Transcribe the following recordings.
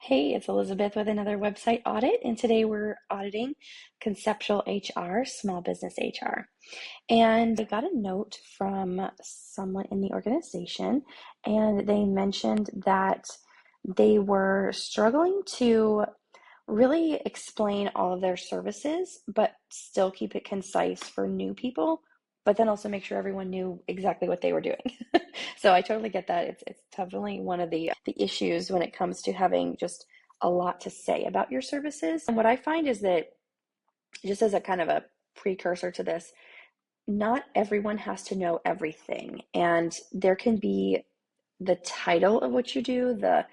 Hey, it's Elizabeth with another website audit, and today we're auditing Conceptual HR, small business HR. And I got a note from someone in the organization, and they mentioned that they were struggling to really explain all of their services, but still keep it concise for new people, but then also make sure everyone knew exactly what they were doing. So I totally get that. It's definitely one of the issues when it comes to having just a lot to say about your services. And what I find is that just as a kind of a precursor to this, not everyone has to know everything. And there can be the title of what you do, the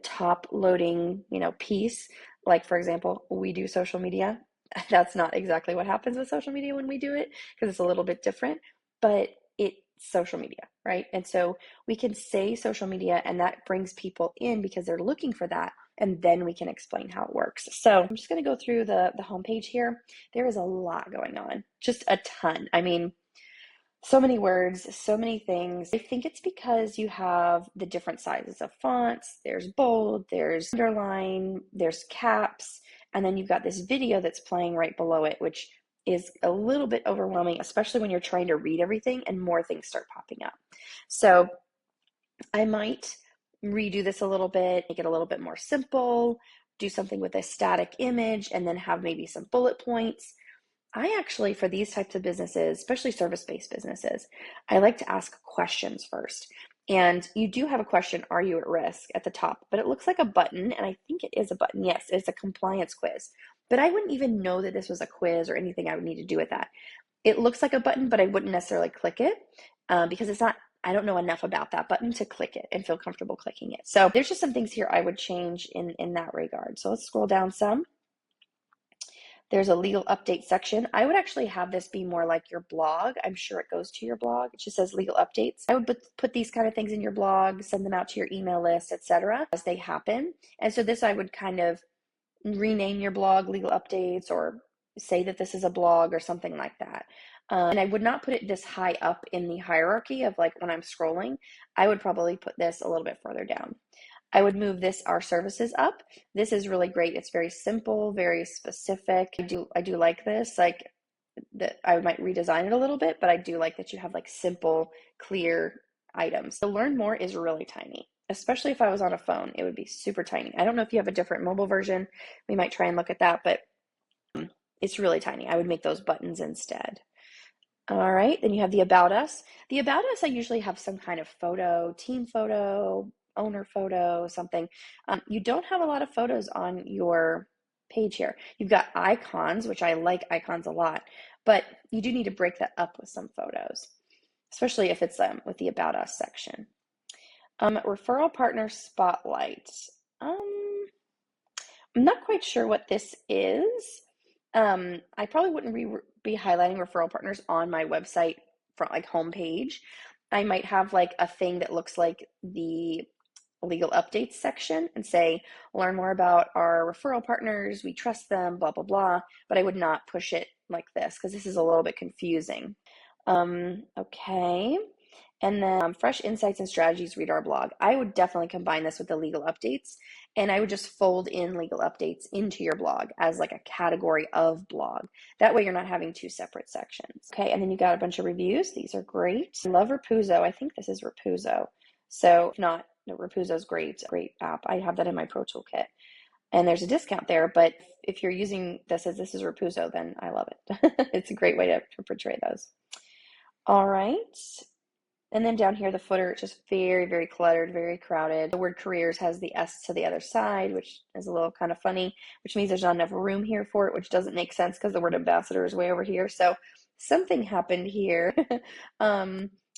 top loading, piece. Like for example, we do social media. That's not exactly what happens with social media when we do it because it's a little bit different, but it's social media, right? And so we can say social media and that brings people in because they're looking for that. And then we can explain how it works. So I'm just going to go through the homepage here. There is a lot going on, just a ton. I mean, so many words, so many things. I think it's because you have the different sizes of fonts. There's bold, there's underline, there's caps, and then you've got this video that's playing right below it, which is a little bit overwhelming, especially when you're trying to read everything and more things start popping up. So I might redo this a little bit, make it a little bit more simple, do something with a static image, and then have maybe some bullet points. I actually, for these types of businesses, especially service-based businesses, I like to ask questions first. And you do have a question, are you at risk, at the top, but it looks like a button, and I think it is a button. Yes, it's a compliance quiz. But I wouldn't even know that this was a quiz or anything I would need to do with that. It looks like a button, but I wouldn't necessarily click it because it's not, I don't know enough about that button to click it and feel comfortable clicking it. So there's just some things here I would change in that regard. So let's scroll down some. There's a legal update section. I would actually have this be more like your blog. I'm sure it goes to your blog. It just says legal updates. I would put these kind of things in your blog, send them out to your email list, etc., as they happen. And so this I would kind of rename your blog legal updates or say that this is a blog or something like that. And I would not put it this high up in the hierarchy of like when I'm scrolling. I would probably put this a little bit further down. I would move this, our services, up. This is really great. It's very simple, very specific. I do like this. Like that I might redesign it a little bit, but I do like that you have like simple, clear items. The learn more is really tiny, especially if I was on a phone, it would be super tiny. I don't know if you have a different mobile version. We might try and look at that, but it's really tiny. I would make those buttons instead. All right, then you have the About Us. The About Us, I usually have some kind of photo, team photo, owner photo, something. You don't have a lot of photos on your page here. You've got icons, which I like icons a lot, but you do need to break that up with some photos, especially if it's with the About Us section. Referral partner spotlight. I'm not quite sure what this is. I probably wouldn't be highlighting referral partners on my website front like homepage. I might have like a thing that looks like the legal updates section and say, learn more about our referral partners, we trust them, blah, blah, blah. But I would not push it like this because this is a little bit confusing. Okay. And then fresh insights and strategies, read our blog. I would definitely combine this with the legal updates and I would just fold in legal updates into your blog as like a category of blog. That way you're not having two separate sections. Okay, and then you got a bunch of reviews. These are great. I love Rapuzzo. I think this is Rapuzzo. So if not, no, Rapuzzo's great app. I have that in my Pro Toolkit. And there's a discount there, but if you're using this as this is Rapuzzo, then I love it. It's a great way to portray those. All right. And then down here, the footer, it's just very, very cluttered, very crowded. The word careers has the S to the other side, which is a little kind of funny, which means there's not enough room here for it, which doesn't make sense because the word ambassador is way over here. So something happened here.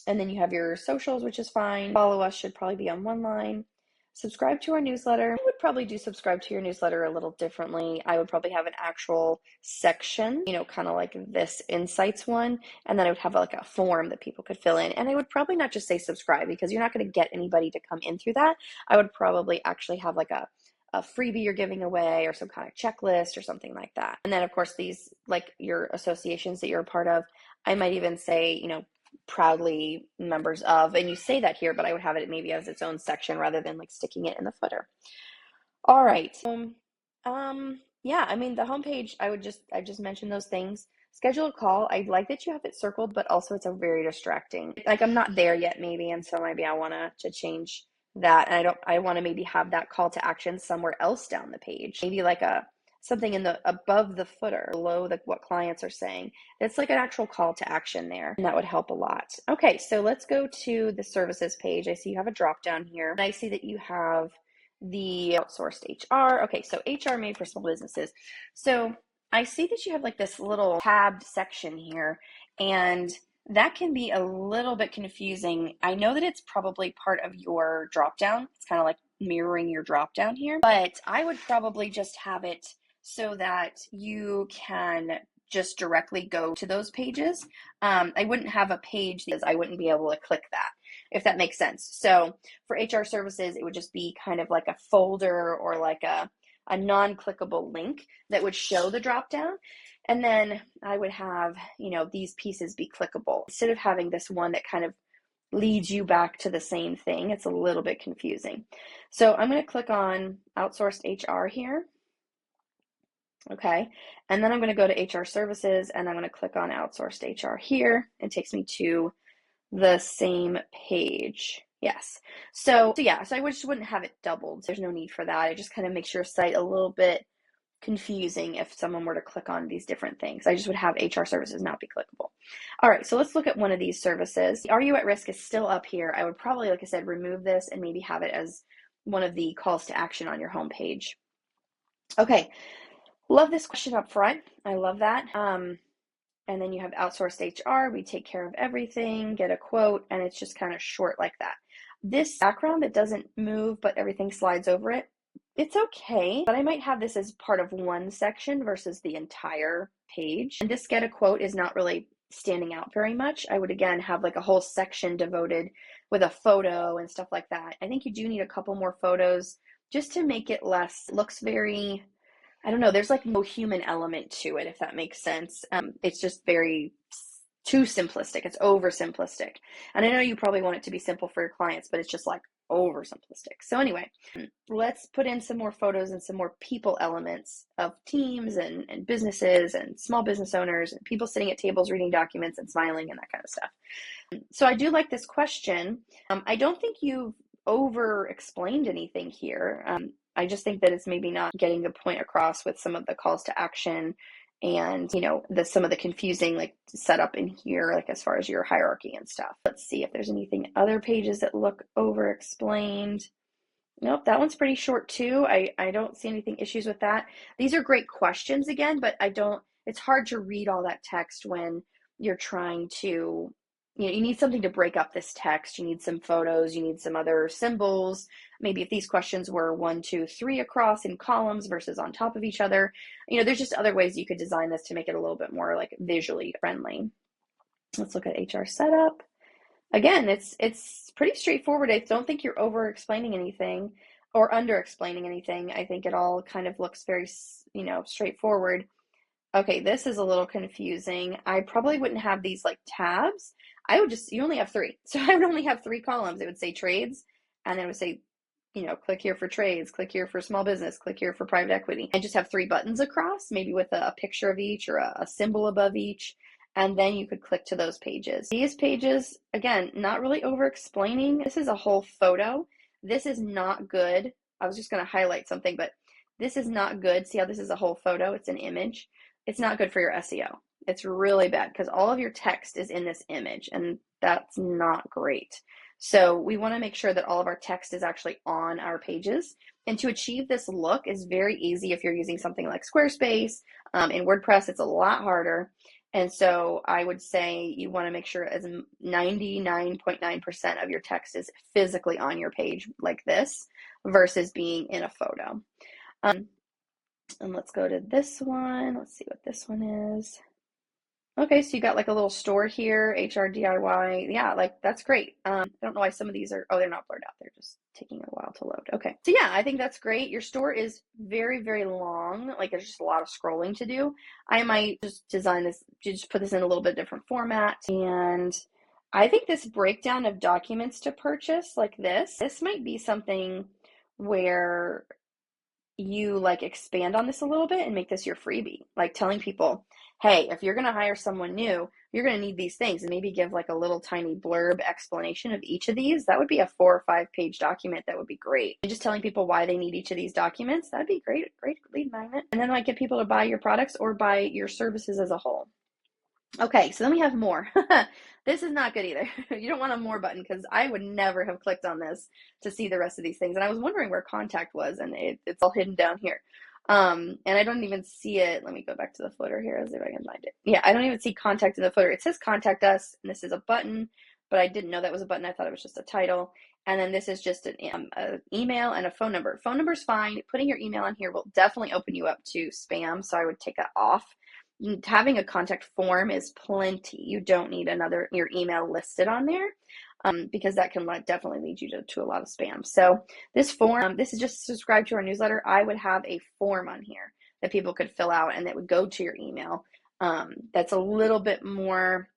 And then you have your socials, which is fine. Follow us should probably be on one line. Subscribe to our newsletter. I would probably do subscribe to your newsletter a little differently. I would probably have an actual section, kind of like this insights one. And then I would have like a form that people could fill in. And I would probably not just say subscribe because you're not going to get anybody to come in through that. I would probably actually have like a freebie you're giving away or some kind of checklist or something like that. And then of course these like your associations that you're a part of, I might even say, proudly members of, and you say that here, but I would have it maybe as its own section rather than like sticking it in the footer. All right. Yeah, I mean the homepage, I just mentioned those things. Schedule a call. I like that you have it circled, but also it's a very distracting. Like I'm not there yet maybe, and so maybe I want to change that. And I want to maybe have that call to action somewhere else down the page. Maybe like a something in the above the footer, below what clients are saying. It's like an actual call to action there, and that would help a lot. Okay, so let's go to the services page. I see you have a drop down here. And I see that you have the outsourced HR. Okay, so HR made for small businesses. So I see that you have like this little tabbed section here, and that can be a little bit confusing. I know that it's probably part of your drop down. It's kind of like mirroring your drop down here, but I would probably just have it so that you can just directly go to those pages. I wouldn't have a page because I wouldn't be able to click that, if that makes sense. So for HR services, it would just be kind of like a folder or like a non-clickable link that would show the drop down. And then I would have, these pieces be clickable instead of having this one that kind of leads you back to the same thing. It's a little bit confusing. So I'm going to click on outsourced HR here. Okay. And then I'm going to go to HR services and I'm going to click on outsourced HR here. It takes me to the same page. Yes. So yeah, so I just wouldn't have it doubled. There's no need for that. It just kind of makes your site a little bit confusing if someone were to click on these different things. I just would have HR services not be clickable. All right, so let's look at one of these services. Are you at risk is still up here. I would probably, like I said, remove this and maybe have it as one of the calls to action on your homepage. Okay, love this question up front. I love that. And then you have outsourced HR, we take care of everything, get a quote, and it's just kind of short like that. This background that doesn't move, but everything slides over it, it's okay, but I might have this as part of one section versus the entire page. And this get a quote is not really standing out very much. I would again have like a whole section devoted with a photo and stuff like that. I think you do need a couple more photos just to make it looks very, I don't know, there's like no human element to it, if that makes sense. It's just very too simplistic. It's oversimplistic. And I know you probably want it to be simple for your clients, but it's just like oversimplistic. So anyway, let's put in some more photos and some more people elements of teams and businesses and small business owners and people sitting at tables reading documents and smiling and that kind of stuff. So I do like this question. I don't think you've over explained anything here. I just think that it's maybe not getting the point across with some of the calls to action and, some of the confusing like setup in here, like as far as your hierarchy and stuff. Let's see if there's anything other pages that look over explained. Nope, that one's pretty short too. I don't see anything issues with that. These are great questions again, but it's hard to read all that text when you're trying to, you need something to break up this text. You need some photos, you need some other symbols. Maybe if these questions were 1, 2, 3 across in columns versus on top of each other, there's just other ways you could design this to make it a little bit more like visually friendly. Let's look at HR setup. Again, it's pretty straightforward. I don't think you're over explaining anything or under explaining anything. I think it all kind of looks very, straightforward. Okay, this is a little confusing. I probably wouldn't have these like tabs. You only have 3. So I would only have 3 columns. It would say trades, and then it would say, click here for trades, click here for small business, click here for private equity. And just have 3 buttons across, maybe with a picture of each or a symbol above each. And then you could click to those pages. These pages, again, not really over explaining. This is a whole photo. This is not good. I was just going to highlight something, but this is not good. See how this is a whole photo? It's an image. It's not good for your SEO. It's really bad because all of your text is in this image, and that's not great. So we want to make sure that all of our text is actually on our pages. And to achieve this look is very easy if you're using something like Squarespace. In WordPress, it's a lot harder. And so I would say you want to make sure as 99.9% of your text is physically on your page like this versus being in a photo. And let's go to this one. Let's see what this one is. Okay, so you got like a little store here, HR DIY. Yeah, like that's great. I don't know why some of these they're not blurred out. They're just taking a while to load. Okay, so yeah, I think that's great. Your store is very, very long. Like there's just a lot of scrolling to do. I might just design this, just put this in a little bit different format. And I think this breakdown of documents to purchase like this might be something where you like expand on this a little bit and make this your freebie, like telling people, hey, if you're going to hire someone new, you're going to need these things, and maybe give like a little tiny blurb explanation of each of these. That would be a 4 or 5 page document. That would be great. And just telling people why they need each of these documents, that'd be great lead magnet. And then like get people to buy your products or buy your services as a whole. Okay, so then we have more. This is not good either. You don't want a more button, because I would never have clicked on this to see the rest of these things. And I was wondering where contact was, and it's all hidden down here. And I don't even see it. Let me go back to the footer here, as if I can find it. Yeah, I don't even see contact in the footer. It says contact us, and this is a button, but I didn't know that was a button. I thought it was just a title. And then this is just an email and a phone number. Phone number's fine. Putting your email on here will definitely open you up to spam, so I would take that off. Having a contact form is plenty. You don't need your email listed on there, because that can definitely lead you to a lot of spam. So this form, this is just subscribe to our newsletter. I would have a form on here that people could fill out, and that would go to your email. That's a little bit more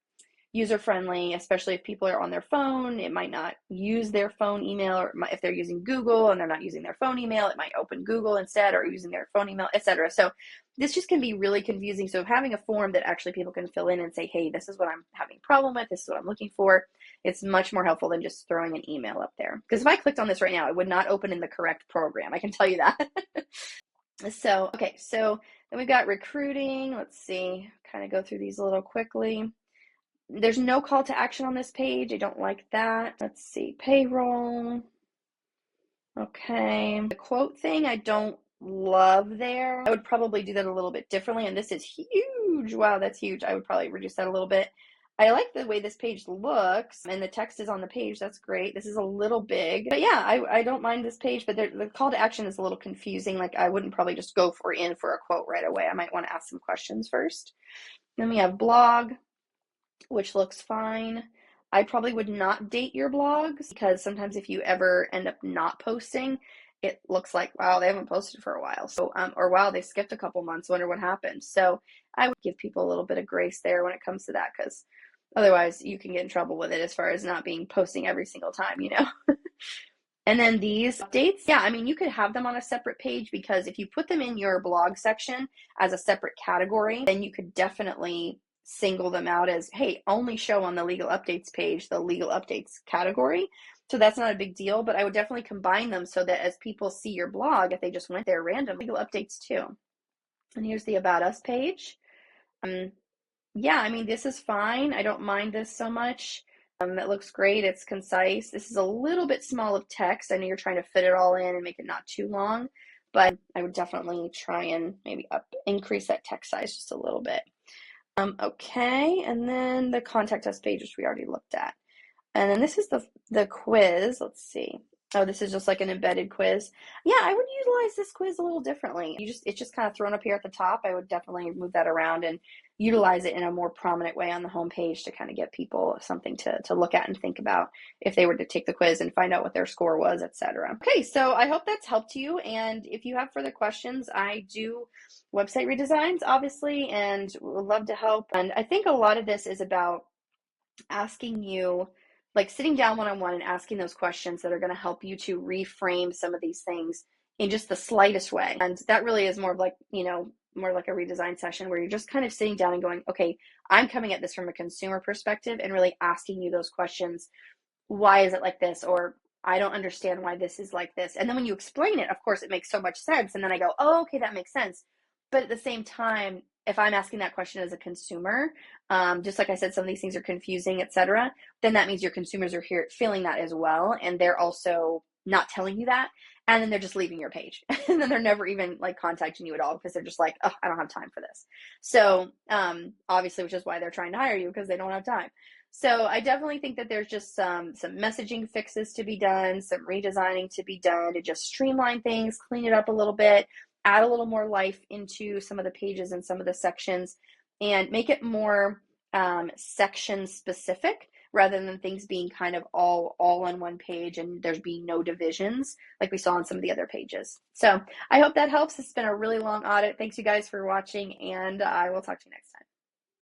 user-friendly, especially if people are on their phone. It might not use their phone email, or if they're using Google and they're not using their phone email, it might open Google instead, or using their phone email, etc. So this just can be really confusing. So having a form that actually people can fill in and say, hey, this is what I'm having a problem with, this is what I'm looking for, it's much more helpful than just throwing an email up there. Because if I clicked on this right now, it would not open in the correct program. I can tell you that. So, okay, so then we've got recruiting. Let's see, kind of go through these a little quickly. There's no call to action on this page. I don't like that. Let's see, payroll. Okay, the quote thing I don't love there. I would probably do that a little bit differently, and this is huge. Wow, that's huge. I would probably reduce that a little bit. I like the way this page looks, and the text is on the page. That's great. This is a little big, but yeah, I don't mind this page, but the call to action is a little confusing. Like, I wouldn't probably just go in for a quote right away. I might want to ask some questions first. Then we have blog, which looks fine. I probably would not date your blogs, because sometimes if you ever end up not posting, it looks like, wow, they haven't posted for a while. So, or wow, they skipped a couple months, wonder what happened. So I would give people a little bit of grace there when it comes to that, because otherwise you can get in trouble with it as far as not posting every single time, you know? And then these updates, yeah, I mean, you could have them on a separate page, because if you put them in your blog section as a separate category, then you could definitely single them out as, hey, only show on the legal updates page, the legal updates category. So that's not a big deal, but I would definitely combine them so that as people see your blog, if they just went there random, legal updates too. And here's the About Us page. Yeah, I mean, this is fine. I don't mind this so much. It looks great. It's concise. This is a little bit small of text. I know you're trying to fit it all in and make it not too long, but I would definitely try and maybe increase that text size just a little bit. Okay, and then the contact us page, which we already looked at. And then this is the quiz. Let's see. Oh, this is just like an embedded quiz. Yeah, I would utilize this quiz a little differently. It's just kind of thrown up here at the top. I would definitely move that around and utilize it in a more prominent way on the homepage to kind of get people something to look at and think about if they were to take the quiz and find out what their score was, etc. Okay, so I hope that's helped you. And if you have further questions, I do website redesigns, obviously, and would love to help. And I think a lot of this is about asking you, like sitting down one-on-one and asking those questions that are going to help you to reframe some of these things in just the slightest way. And that really is more of like, more like a redesign session where you're just kind of sitting down and going, okay, I'm coming at this from a consumer perspective and really asking you those questions. Why is it like this? Or I don't understand why this is like this. And then when you explain it, of course, it makes so much sense. And then I go, oh, okay, that makes sense. But at the same time, if I'm asking that question as a consumer, just like I said, some of these things are confusing, etc., then that means your consumers are feeling that as well, and they're also not telling you that, and then they're just leaving your page, and then they're never even like contacting you at all, because they're just like, oh, I don't have time for this. So obviously, which is why they're trying to hire you, because they don't have time. So I definitely think that there's just some messaging fixes to be done, some redesigning to be done to just streamline things, clean it up a little bit, add a little more life into some of the pages and some of the sections, and make it more section specific rather than things being kind of all on one page and there's being no divisions like we saw on some of the other pages. So I hope that helps. It's been a really long audit. Thanks you guys for watching, and I will talk to you next time.